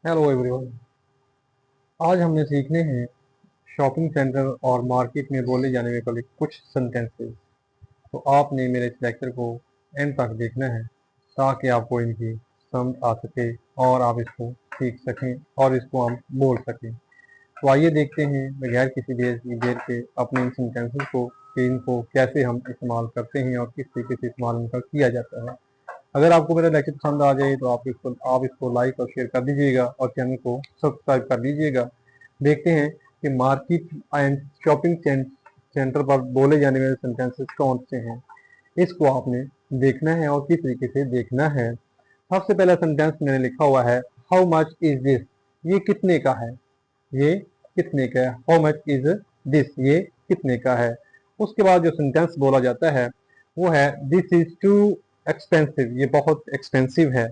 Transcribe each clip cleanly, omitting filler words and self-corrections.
Hello everyone. आज हमने सीखने हैं शॉपिंग सेंटर और मार्केट में बोले जाने वाले कुछ सेंटेंसेस। तो आपने मेरे इस लेक्चर को एंड तक देखना है ताकि आपको इनकी समझ आ सके और आप इसको सीख सकें और इसको हम बोल सकें। तो आइए देखते हैं बगैर किसी देर की देर के अपने इन सेंटेंसेस को कि इनको कैसे हम इस्तेमाल करते हैं और किस तरीके से इस्तेमाल इनका किया जाता है। अगर आपको मेरा लेक्चर पसंद आ जाए तो आप इसको लाइक और शेयर कर दीजिएगा और चैनल को सब्सक्राइब कर दीजिएगा। देखते हैं कि मार्केट एंड शॉपिंग सेंटर पर बोले जाने वाले सेंटेंसेस कौन से हैं। इसको आपने देखना है और किस तरीके से देखना है। सबसे पहला सेंटेंस मैंने लिखा हुआ है, हाउ मच इज दिस। ये कितने का है, ये कितने का है। हाउ मच इज दिस, ये कितने का है। उसके बाद जो सेंटेंस बोला जाता है वो है, दिस इज टू एक्सपेंसिव। ये बहुत एक्सपेंसिव है।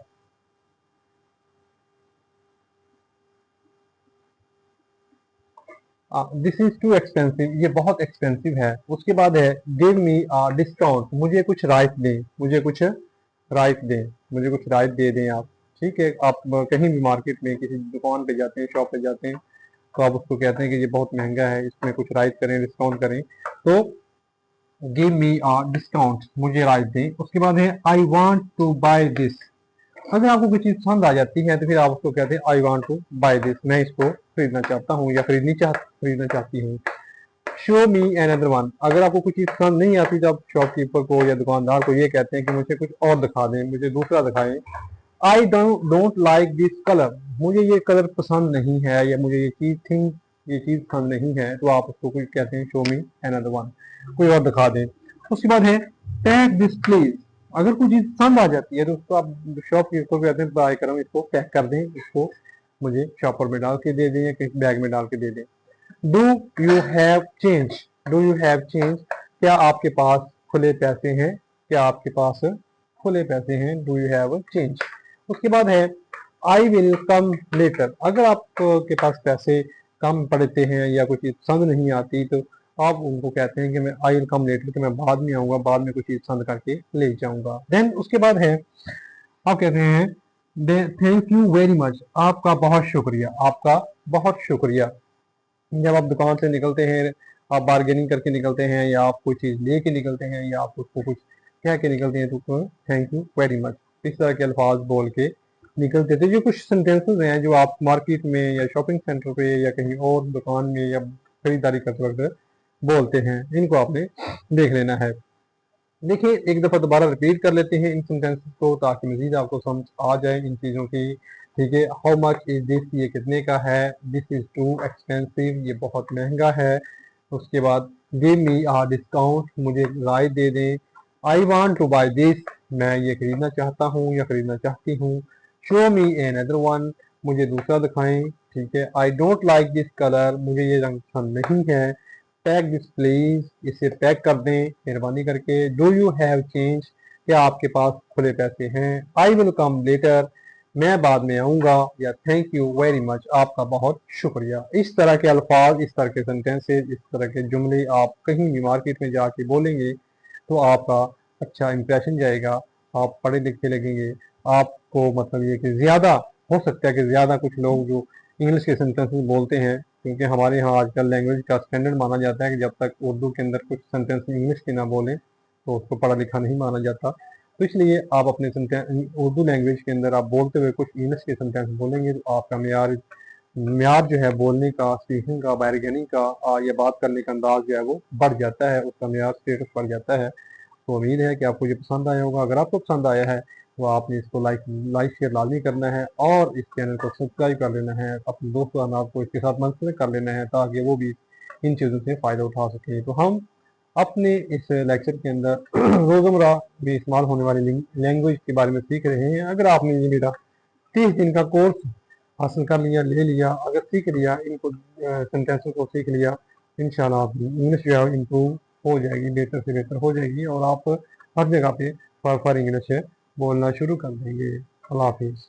दिस इज टू एक्सपेंसिव, ये बहुत एक्सपेंसिव है। उसके बाद है, गिव मी डिस्काउंट। मुझे कुछ राइट दें, मुझे कुछ राइट दें, मुझे कुछ राइट दे दें आप। ठीक है, आप कहीं भी मार्केट में किसी दुकान पे जाते हैं, शॉप पे जाते हैं, तो आप उसको कहते हैं कि ये बहुत महंगा है, इसमें कुछ राइट करें, डिस्काउंट करें। तो गिव मी डिस्काउंट, मुझे राइट दें। उसके बाद है, I want to buy this. अगर आपको कोई चीज पसंद आ जाती है तो फिर आप उसको कहते हैं, I want to buy this. मैं इसको खरीदना चाहता हूँ या खरीदना चाहती हूँ। Show me another one. अगर आपको कोई चीज पसंद नहीं आती तो आप शॉपकीपर को या दुकानदार को ये कहते हैं कि मुझे कुछ और दिखा दें, मुझे दूसरा दिखाएं। आई डोंट लाइक दिस कलर। मुझे ये कलर पसंद नहीं है या मुझे ये चीज पसंद नहीं है, तो आप उसको कुछ कहते हैं, show me another one, कोई और दिखा दें। उसके बाद है, पैक दिस प्लीज। अगर कोई चीज पसंद आ जाती है तो उसको आप शॉपकीपर को कहते हैं, बाय करो, इसको पैक कर दें, इसको मुझे शॉपर में डाल के दे दें या किसी बैग में डाल के दे दें। Do you have change. Do you have change, क्या आपके पास खुले पैसे हैं, क्या आपके पास खुले पैसे हैं। Do you have change. उसके बाद है, आई विल कम लेटर। अगर आपके पास पैसे कम पड़ते हैं या कुछ चीज पसंद नहीं आती तो आप उनको कहते हैं कि मैं आई विल कम लेटर, कि मैं बाद में आऊंगा, बाद में कुछ चीज पसंद करके ले जाऊंगा। देन उसके बाद है, आप कहते हैं, थैंक यू वेरी मच। आपका बहुत शुक्रिया, आपका बहुत शुक्रिया। जब आप दुकान से निकलते हैं, आप बार्गेनिंग करके निकलते हैं या आप कोई चीज़ लेके निकलते हैं या आप उसको कुछ कह के निकलते हैं, तो थैंक यू वेरी मच, इस तरह के अल्फाज बोल के निकलते थे। जो कुछ सेंटेंसेस हैं जो आप मार्केट में या शॉपिंग सेंटर पे या कहीं और दुकान में या खरीदारी करते वक्त बोलते हैं, इनको आपने देख लेना है। देखिए, एक दफ़ा दोबारा रिपीट कर लेते हैं इन सेंटेंसेस को ताकि मज़ीद आपको समझ आ जाए इन चीज़ों की। ठीक है, हाउ मच इज़ दिस, ये कितने का है। दिस इज़ टू एक्सपेंसिव, ये बहुत महंगा है। उसके बाद, गिव मी डिस्काउंट, मुझे राय दे दें। I want to buy this, मैं ये खरीदना चाहता हूँ या खरीदना चाहती हूँ। Show me another one, मुझे दूसरा दिखाएं। ठीक है, I don't like this colour, मुझे ये रंग पसंद नहीं है। पैक दिस प्लीज, इसे पैक कर दें मेहरबानी करके। डू यू हैव चेंज, क्या आपके पास खुले पैसे हैं। आई विल कम लेटर, मैं बाद में आऊंगा। या थैंक यू वेरी मच, आपका बहुत शुक्रिया। इस तरह के अल्फाज, इस तरह के सेंटेंसेस, इस तरह के जुमले आप कहीं भी मार्केट में जाके बोलेंगे तो आपका अच्छा इंप्रेशन जाएगा, आप पढ़े लिखे लगेंगे। आपको मतलब ये कि ज़्यादा हो सकता है कि ज़्यादा कुछ लोग जो इंग्लिश के सेंटेंसेस बोलते हैं, क्योंकि हमारे यहाँ आजकल लैंग्वेज का स्टैंडर्ड माना जाता है कि जब तक उर्दू के अंदर कुछ सेंटेंस इंग्लिश के ना बोलें तो उसको पढ़ा लिखा नहीं माना जाता। तो इसलिए आप अपने उर्दू लैंग्वेज के अंदर आप बोलते हुए कुछ इंग्लिश के सेंटेंस बोलेंगे तो आपका म्यार जो है बोलने का, स्पीकिंग का, बारगेनिंग का या बात करने का अंदाज जो है वो बढ़ जाता है, उसका म्यार स्टेटस बढ़ जाता है। तो उम्मीद है कि आपको ये पसंद आया होगा। अगर आपको पसंद आया है तो आपने इसको लाइक शेयर लाजमी करना है और इस चैनल को सब्सक्राइब कर लेना है। अपने दोस्तों अहबाब को इसके साथ मंसूर कर लेना है ताकि वो भी इन चीज़ों से फ़ायदा उठा सकें। तो हम अपने इस लेक्चर के अंदर रोज़मर्रा में इस्तेमाल होने वाली लैंग्वेज के बारे में सीख रहे हैं। अगर आपने ये मेरा 30 दिन का कोर्स हासिल कर लिया, ले लिया, अगर सीख लिया, इनको सेंटेंसों को सीख लिया, इंशाल्लाह आपकी इंग्लिश जो है इम्प्रूव हो जाएगी, बेहतर से बेहतर हो जाएगी और आप हर जगह पे फॉर इंग्लिश बोलना शुरू कर देंगे। अल्लाह हाफिज़।